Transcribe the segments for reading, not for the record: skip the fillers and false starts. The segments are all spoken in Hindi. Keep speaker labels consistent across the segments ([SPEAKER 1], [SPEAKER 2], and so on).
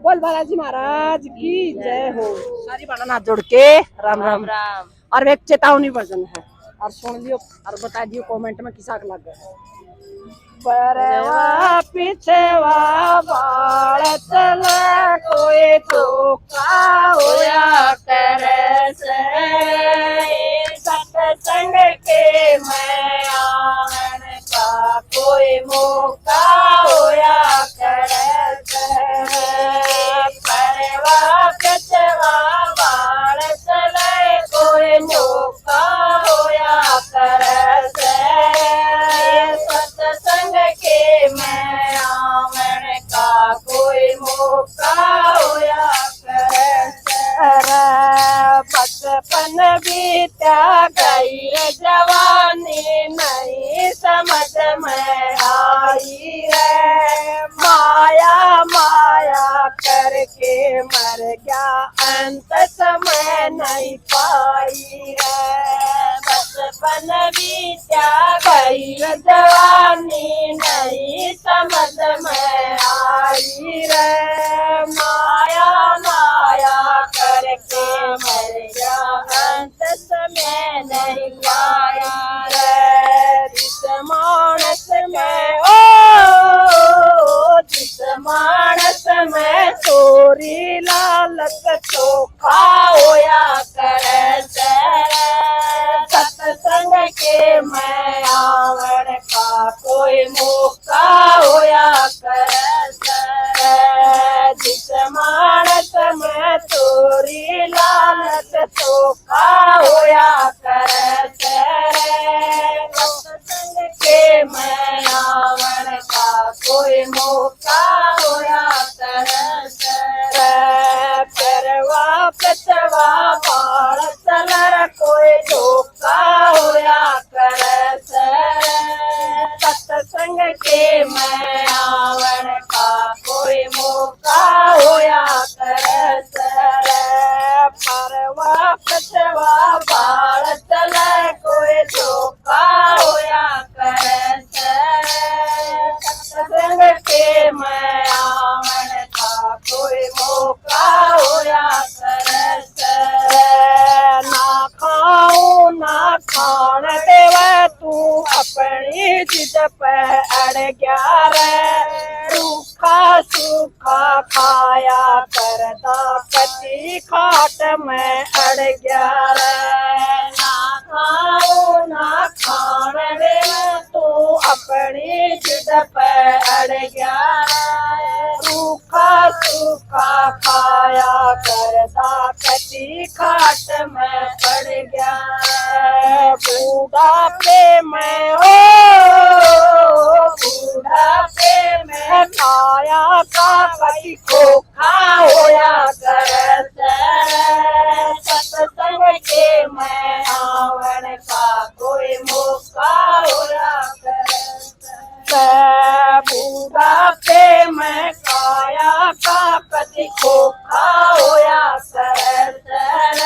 [SPEAKER 1] बोल बालाजी महाराज की जय हो। सारी बहना हाथ जोड़ के राम राम राम। और एक चेतावनी भजन है और सुन लियो और बता दियो कमेंट में किसा लग गया। परवा पिछवा बाल चला कोई धोखा होया करे से सत्संग के मैं आवन का कोई मौका होया करे से परवा पिछवा बाल चले कोई मौका होया करे से सत्संग के मैं आवन का कोई मौका होया करे बचपन बीता गई जवानी नहीं समझ में आई रे माया माया करके मर गया अंत समय नहीं पाई रे बचपन बीता गई जवानी नहीं समझ में आई रे माया माया करके मर गया अंत समय नहीं पाया रे जिस मानस में जिस मानस में चोरी लालच चोखा होया करे सत्संग के मैं आवन का कोई मौका होया करे जिस मानस में चोरी लालच चोखा होया करे सत्संग के मैं आवन का कोई मौका होया करे परवा पचवा बाल चलर कोई धोखा होया करे सत्संग के मैं आवन का कोई मौका होया करे परवा पचवा बाल चलर कोई धोखा होया करे सत्संग के मैं आवन का कोई मौका होया करे ना खाऊं ना खान देवे तू अपनी जिद पे अड़ गया रे रूखा सूखा खाया करता कच्ची खाट में अड़ गया रे ना खाऊं ना खान देवे तू अपनी जिद पे अड़ गया रूखा सूखा खाया करता कच्ची खाट में पड़ गया बूढ़ापे में बूढ़ापे में खाया का कभी खोखा होया कर सत्संग के मैं आवन का कोई मौका होया कर बूढ़ापे में खाया का कभी खोखा होया कर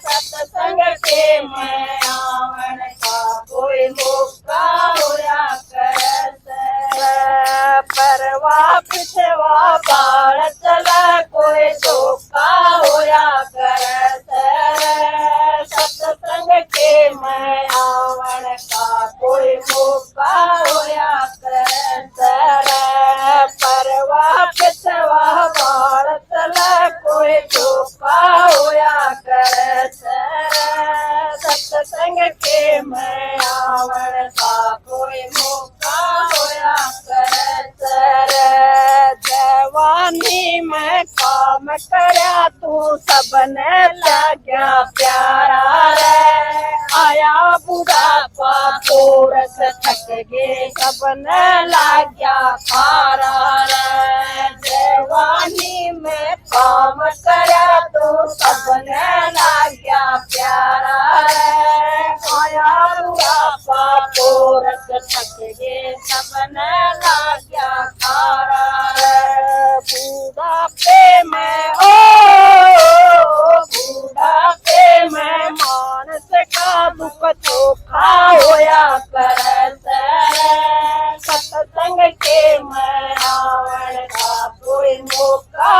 [SPEAKER 1] सत्संग के मैं आवन का कोई मौका होया कर परवा पिछवा बाल चला कोई धोखा होया कर सत्संग के मैं आवन का कोई मौका होया कर परवा पिछवा बाल चला कोई धोखा होया कर सत्संग के मैं आवन का कोई मौका होया कर जवानी में काम करया तू सबने लग्या प्यारा रे आया बुढ़ापा कोरस थक गे सबने लग्या खारा रे जवानी में काम करया तू सबने लग्या प्यारा रे आया बुढ़ापा कोरस थक गे सबने लग्या खारा रे बूढ़ापे में बूढ़ापे में मानस का दुख चोखा होया कर सत्संग के मैं आवन का कोई मौका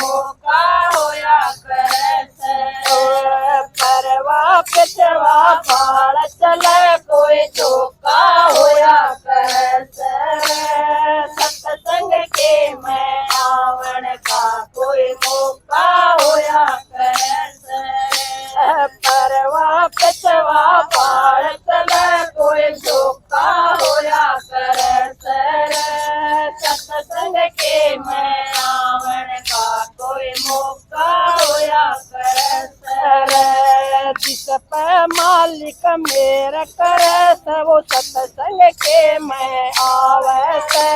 [SPEAKER 2] मौका होया करे
[SPEAKER 1] परवा पिछवा बाल चले कोई चौका होया करे सत्संग के मैं आवण का कोई मौका होया करे परवा पिछवा बाल चले कोई चौका होया करे सत्संग के मैं आवण का कोई मौका होया करे जिस पे मालिक मेरा करे वो सत्संग के मैं आवे से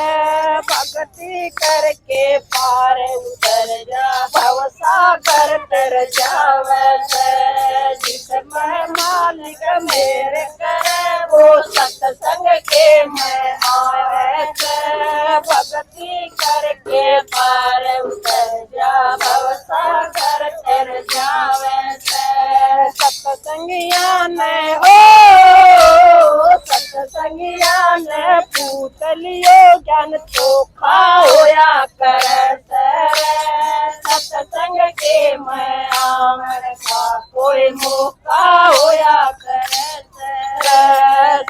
[SPEAKER 1] भक्ति करके पार उतर जा भव सागर तर जावे से जिस पे मालिक मेरे करे वो सत्संग के मैं आवे से भक्ति करके पार उतर जा भव सागर तर जावे से सत्संगिया ने हो सत्संगिया ने पूछ लियो ज्ञान चोखा होया करे सत्संग के मैं आमन का कोई मौका होया करे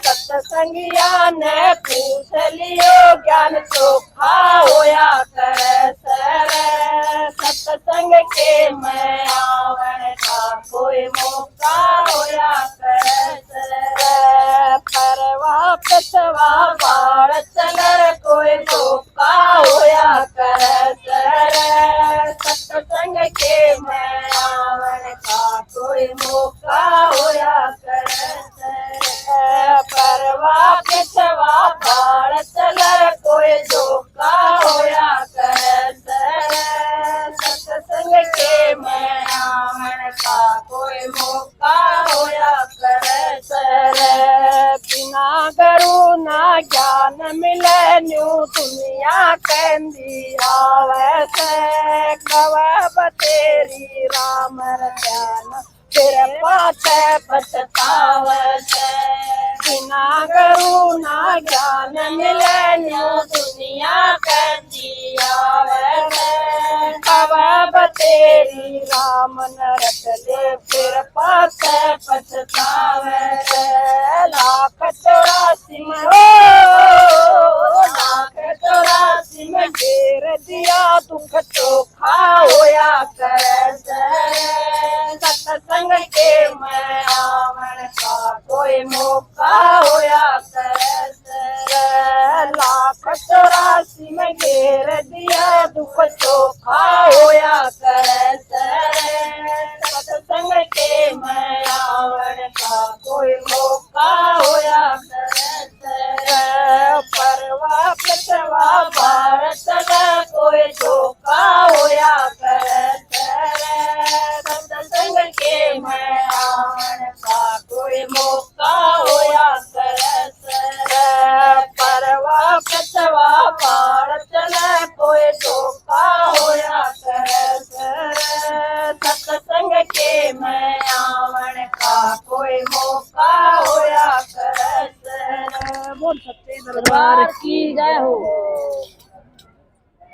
[SPEAKER 1] सत्संगिया ने पूछ लियो ज्ञान चोखा होया करे सत्संग के मैं आवन का कोई मौका होया करे परवा पिछवा बाल चलर कोई मौका होया करे सत्संग के मैं आवन का कोई मौका होया करे परवा पिछवा बाल चलर कोई धोखा होया करे सत्संग के मैं आवन का कोई मौका होया करे बिना गुरु ना ज्ञान मिले न्यू दुनिया कहंदी आवे से कवब तेरी राम ध्यान फिर पाछे पछतावे से बिना गुरु ना ज्ञान मिले न्यू दुनिया कहंदी आवे से कवब तेरी राम नरक दे फिर पाछे पछतावे लाख 84 में लाख 84 में घेर दिया दुख चोखा होया